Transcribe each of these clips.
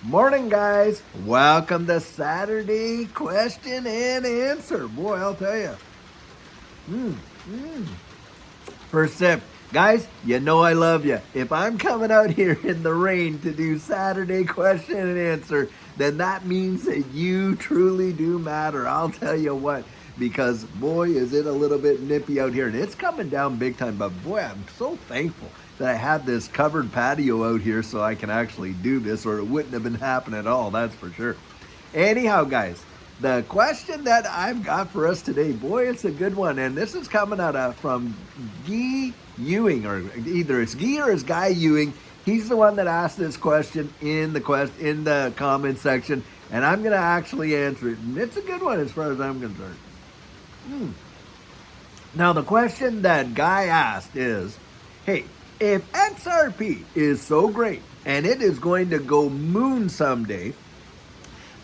Morning, guys. Welcome to Saturday Question and Answer. Boy, I'll tell you. First sip. Guys, you know I love you. If I'm coming out here in the rain to do Saturday Question and Answer, then that means that you truly do matter. I'll tell you what, because boy, is it a little bit nippy out here. And it's coming down big time, but boy, I'm so thankful that I have this covered patio out here so I can actually do this, or it wouldn't have been happening at all, that's for sure. Anyhow, guys, the question that I've got for us today, boy, it's a good one, and this is coming out from Guy Ewing, or either it's Guy or it's Guy Ewing. He's the one that asked this question in the comment section, and I'm going to actually answer it, and it's a good one as far as I'm concerned. Now, the question that Guy asked is, hey, if XRP is so great and it is going to go moon someday,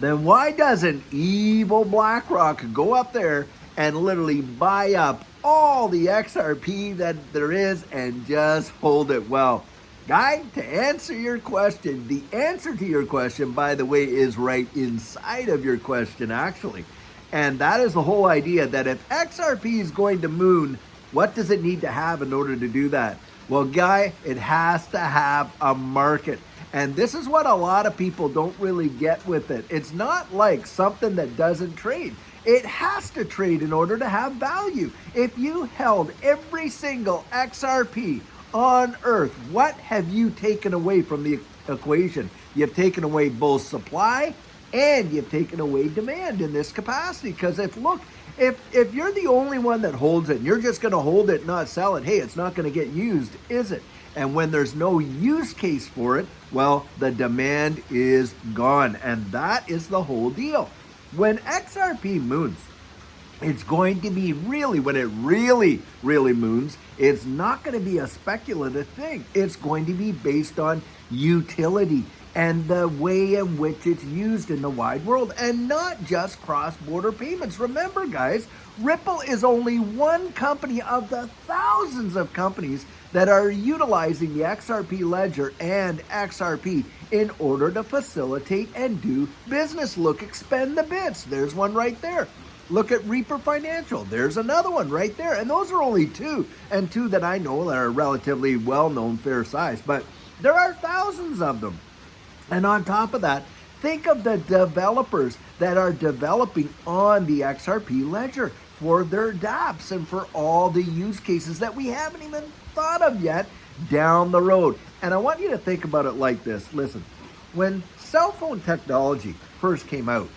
then why doesn't evil BlackRock go up there and literally buy up all the XRP that there is and just hold it? Well, Guy, to answer your question, the answer to your question, by the way, is right inside of your question, actually. And that is the whole idea that if XRP is going to moon, what does it need to have in order to do that? Well, Guy, it has to have a market. And this is what a lot of people don't really get with it. It's not like something that doesn't trade. It has to trade in order to have value. If you held every single XRP on Earth, what have you taken away from the equation? You've taken away both supply and you've taken away demand in this capacity. Because if you're the only one that holds it and you're just going to hold it, not sell it, hey, it's not going to get used, is it? And when there's no use case for it, well, the demand is gone. And that is the whole deal. When XRP moons, it's going to be when it really moons, it's not going to be a speculative thing. It's going to be based on utility and the way in which it's used in the wide world, and not just cross-border payments. Remember, guys, Ripple is only one company of the thousands of companies that are utilizing the XRP ledger and XRP in order to facilitate and do business. Look, Expend the Bits. There's one right there. Look at Reaper Financial. There's another one right there. And those are only two, and two that I know that are relatively well-known, fair size. But there are thousands of them. And on top of that, think of the developers that are developing on the XRP ledger for their dApps and for all the use cases that we haven't even thought of yet down the road. And I want you to think about it like this. Listen, when cell phone technology first came out,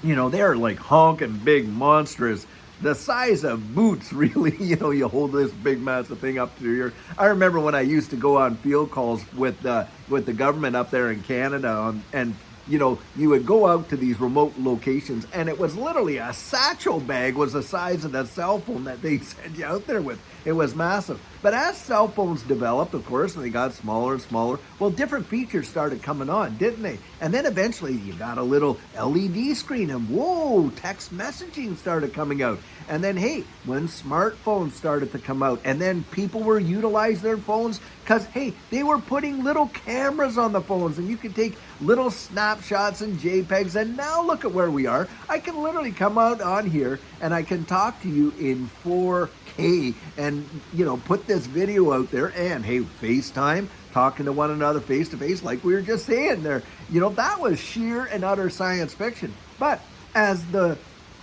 they're like honking big, monstrous, the size of boots, really. You hold this big, massive thing up to your ear. I remember when I used to go on field calls with the government up there in Canada, and you would go out to these remote locations, and it was literally a satchel bag was the size of the cell phone that they sent you out there with. It was massive. But as cell phones developed, of course, and they got smaller and smaller, well, different features started coming on, didn't they? And then eventually you got a little LED screen, and whoa, text messaging started coming out. And then, hey, when smartphones started to come out, and then people were utilizing their phones because, hey, they were putting little cameras on the phones, and you could take little snapshots and JPEGs. And now look at where we are. I can literally come out on here and I can talk to you in 4K and, put this video out there, and hey, FaceTime, talking to one another face to face, like we were just saying there. That was sheer and utter science fiction. But as the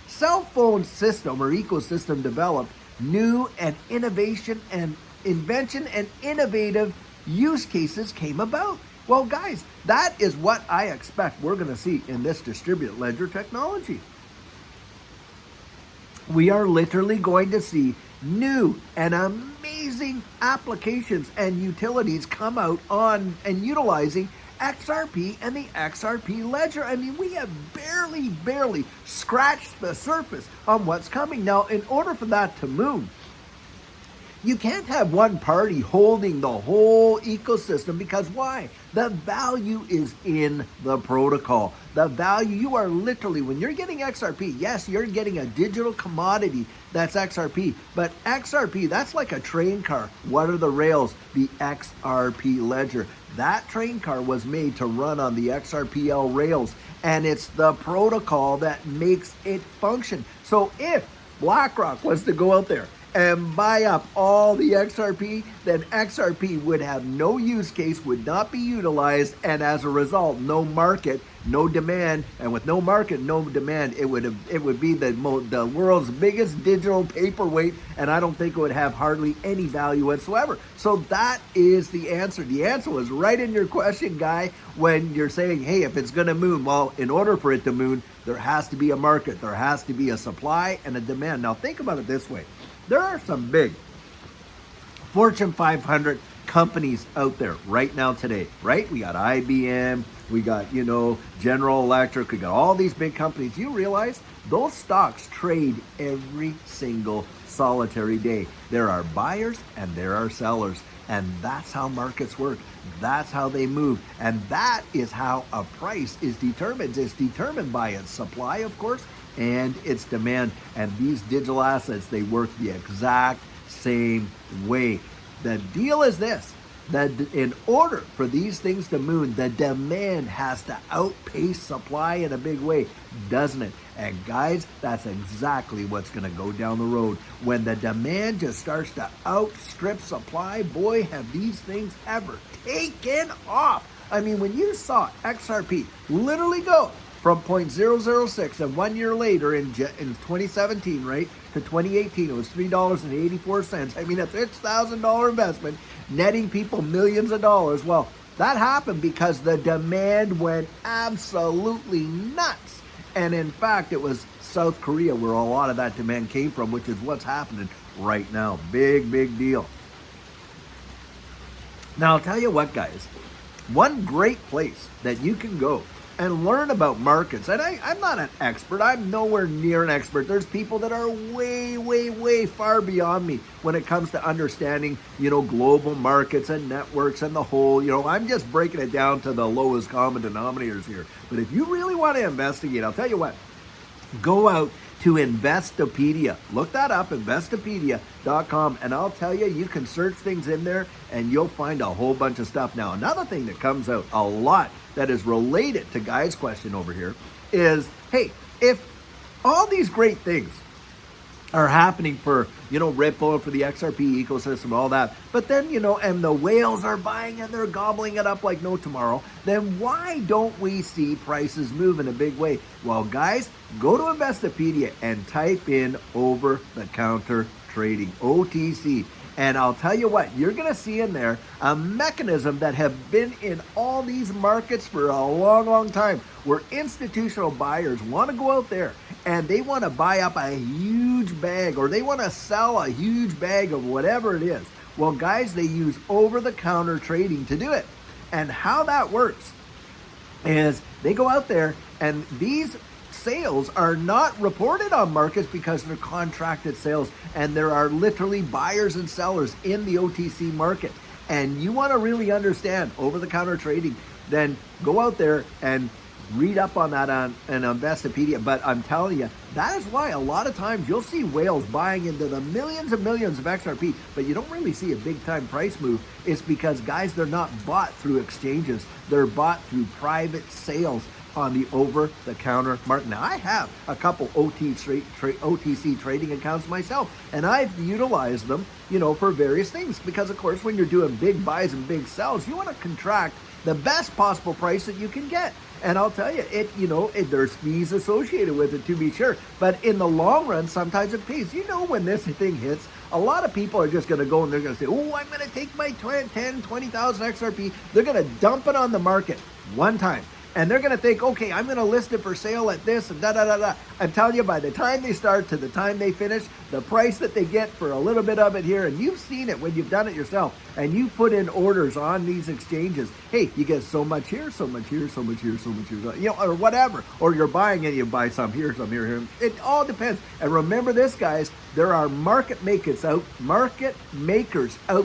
cell phone system or ecosystem developed, new and invention and innovative use cases came about. Well, guys, that is what I expect we're going to see in this distributed ledger technology. We are literally going to see new and amazing applications and utilities come out on and utilizing XRP and the XRP ledger. I mean, we have barely scratched the surface on what's coming. Now, in order for that to moon, You can't have one party holding the whole ecosystem, because why? The value is in the protocol. The value, you are literally, when you're getting XRP, yes, you're getting a digital commodity that's XRP, but XRP, that's like a train car. What are the rails? The XRP ledger. That train car was made to run on the XRPL rails, and it's the protocol that makes it function. So if BlackRock was to go out there and buy up all the XRP, then XRP would have no use case, would not be utilized, and as a result, no market, no demand, and with no market, no demand, it would be the world's biggest digital paperweight, and I don't think it would have hardly any value whatsoever. So that is the answer. The answer was right in your question, guy, when you're saying, hey, if it's gonna moon, well, in order for it to moon, there has to be a market, there has to be a supply and a demand. Now think about it this way. There are some big Fortune 500 companies out there right now today, right? We got IBM, we got, General Electric, we got all these big companies. You realize those stocks trade every single solitary day. There are buyers and there are sellers, and that's how markets work. That's how they move, and that is how a price is determined. It's determined by its supply, of course, and its demand. And these digital assets, they work the exact same way. The deal is this, that in order for these things to moon, the demand has to outpace supply in a big way, doesn't it? And guys, that's exactly what's going to go down the road. When the demand just starts to outstrip supply, boy, have these things ever taken off. I mean, when you saw XRP literally go from 0.006 and 1 year later in 2017, right, to 2018, it was $3.84. I mean, a $6,000 investment, netting people millions of dollars. Well, that happened because the demand went absolutely nuts. And in fact, it was South Korea where a lot of that demand came from, which is what's happening right now. Big, big deal. Now, I'll tell you what, guys, one great place that you can go and learn about markets, and I'm not an expert, I'm nowhere near an expert. There's people that are way, way, way far beyond me when it comes to understanding, global markets and networks and the whole, I'm just breaking it down to the lowest common denominators here. But if you really want to investigate, I'll tell you what, go out to Investopedia. Look that up, Investopedia.com, and I'll tell you, you can search things in there and you'll find a whole bunch of stuff. Now, another thing that comes out a lot that is related to Guy's question over here is, hey, if all these great things are happening for, Ripple and for the XRP ecosystem and all that, but then, and the whales are buying and they're gobbling it up like no tomorrow, then why don't we see prices move in a big way? Well, guys, go to Investopedia and type in over-the-counter trading, OTC. And I'll tell you what, you're going to see in there a mechanism that have been in all these markets for a long, long time, where institutional buyers want to go out there and they want to buy up a huge bag, or they want to sell a huge bag of whatever it is. Well, guys, they use over-the-counter trading to do it. And how that works is they go out there, and these sales are not reported on markets because they're contracted sales, and there are literally buyers and sellers in the OTC market. And you want to really understand over-the-counter trading, then go out there and read up on that on Investopedia. But I'm telling you, that is why a lot of times you'll see whales buying into the millions and millions of XRP, but you don't really see a big time price move. It's because, guys, they're not bought through exchanges. They're bought through private sales on the over-the-counter market. Now, I have a couple OTC trading accounts myself, and I've utilized them, for various things. Because, of course, when you're doing big buys and big sells, you want to contract the best possible price that you can get. And I'll tell you, there's fees associated with it, to be sure. But in the long run, sometimes it pays. When this thing hits, a lot of people are just going to go and they're going to say, oh, I'm going to take my 10, 20,000 XRP. They're going to dump it on the market one time. And they're going to think, okay, I'm going to list it for sale at this and da-da-da-da. I'm telling you, by the time they start to the time they finish, the price that they get for a little bit of it here, and you've seen it when you've done it yourself, and you put in orders on these exchanges, hey, you get so much here, so much here, so much here, so much here, you know, or whatever. Or you're buying and you buy some here, some here, here. It all depends. And remember this, guys, there are market makers out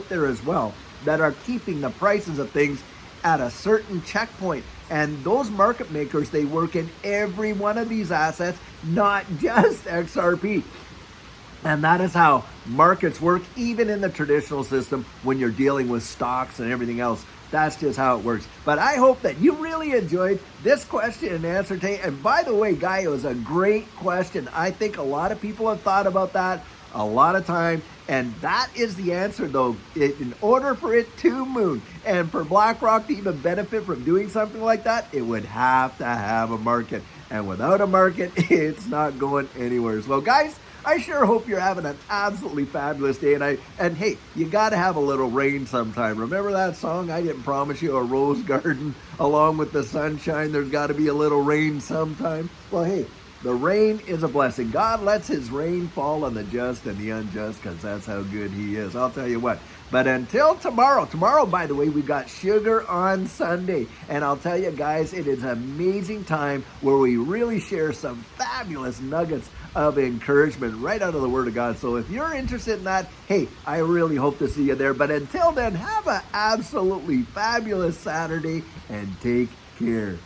there as well that are keeping the prices of things at a certain checkpoint. And those market makers, they work in every one of these assets, not just XRP. And that is how markets work, even in the traditional system when you're dealing with stocks and everything else. That's just how it works. But I hope that you really enjoyed this question and answer today. And by the way, Guy, it was a great question. I think a lot of people have thought about that a lot of time. And that is the answer, though. In order for it to move and for BlackRock to even benefit from doing something like that, it would have to have a market. And without a market, it's not going anywhere. Well, guys, I sure hope you're having an absolutely fabulous day. And hey, you got to have a little rain sometime. Remember that song, I Didn't Promise You a Rose Garden? Along with the sunshine, there's got to be a little rain sometime. Well, hey, the rain is a blessing. God lets his rain fall on the just and the unjust because that's how good he is. I'll tell you what. But until tomorrow, by the way, we've got Sugar on Sunday. And I'll tell you guys, it is an amazing time where we really share some fabulous nuggets of encouragement right out of the Word of God. So if you're interested in that, hey, I really hope to see you there. But until then, have an absolutely fabulous Saturday and take care.